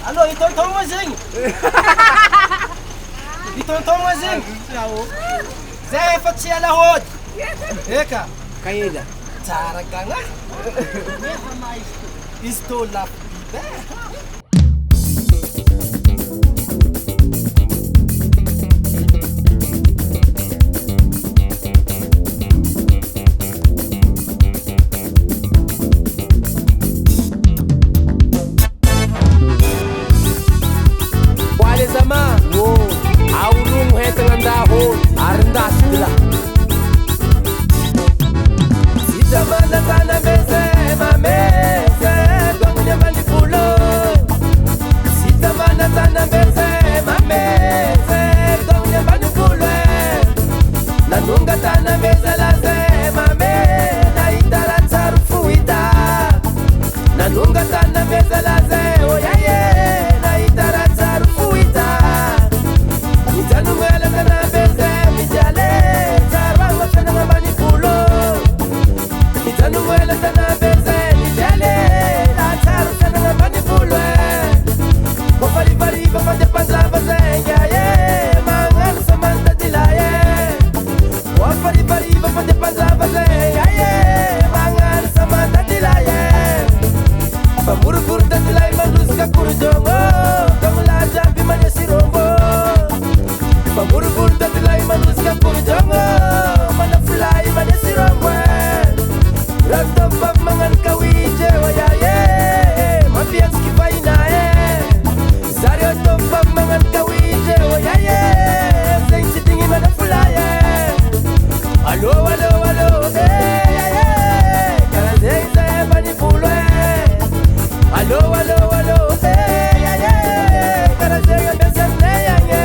Alô, então mozinho. Então mozinho. Zé fatia la hod. Eka. Kaida. Tsara ka nga. Estou lá. Sama wo aurung hetang dahon arendas dila sita mana sana meze mameze gongnya mani pulo sita mana sana meze mameze gongnya mani pulo nanunga sana meze la ze mame na itara tarufuita nanunga sana meze la ze oyaye na itara tarufuita Tanumela kana beze mijale tarwa kana mabani pulo Tanumela kana beze mijale la taru kana mabani pulo Bofali bari bafanya panza bazenga ye mangan samanta dilaye Bofali bari bafanya panza bazenga ye mangan samanta dilaye Pamuru kurta dilai manuska kurjongo kamla jambi mane sirombo Pamurupur tatilay manuska purjongo Mana fulay mana sirongwe Ragtopap mangan kawije wayaye Mafians kifainaye Zaryo topap mangan kawije wayaye Zeng sitingi mana fulaye Alo alo alo Kala zeng zeng bani fulwe Alo alo alo Kala zeng ambesan neyange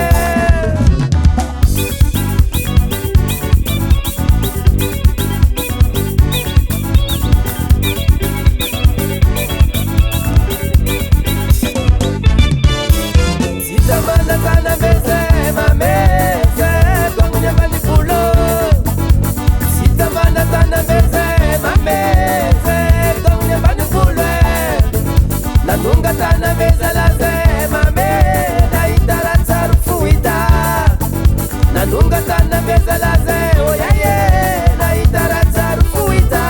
Sana meze mameze gongnya mani pulo sita mana sana meze mameze gongnya mani pulo nanunga sana meze la ze mame na itara tarufuita nanunga sana meze la ze oyaye na itara tarufuita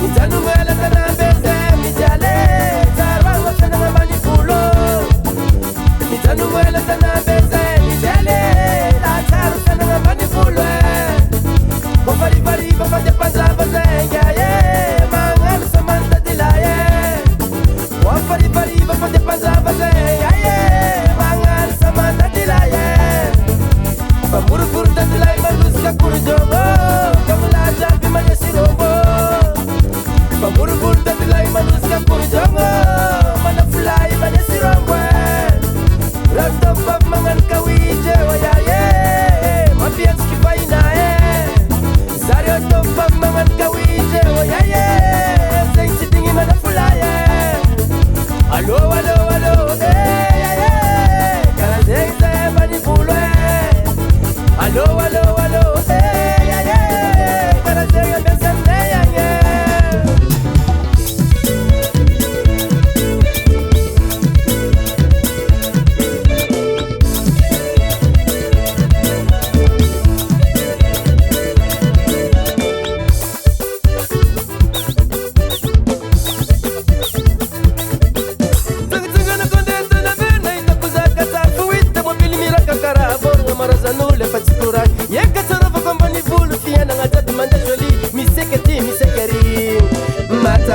nitanumela sana meze mijale tarwa sana mani pulo Tanumela tana beze mijale la taru sana mabani fulwe Bofali bari bafanya panza bazenga ye mangan samanta dilaye Bofali bari bafanya panza bazenga ye mangan samanta dilaye Pamuru kurta dilai manuska kurjongo kamla jambi mane sirombo Pamuru kurta dilai manuska kurjongo mana fulai mane sirombo Ragtopap mangan kawije wayaye Mafians kifainaye Zaryo topap mangan kawije wayaye Zeng sitingi mana fulaye Alo alo alo Kala zeng zeng bani fulwe Alo alo alo Kala zeng ambesan neyange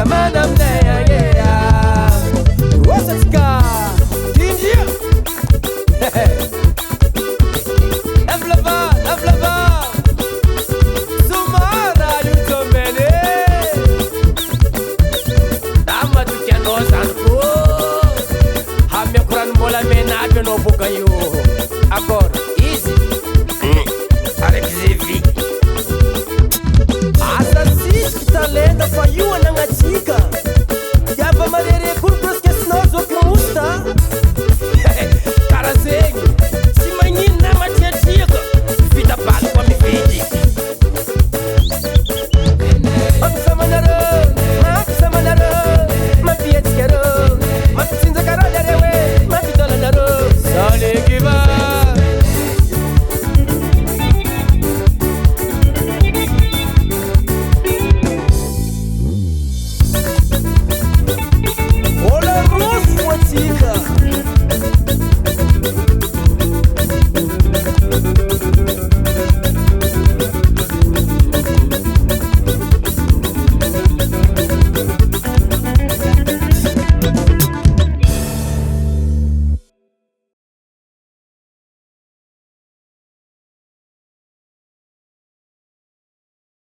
Mana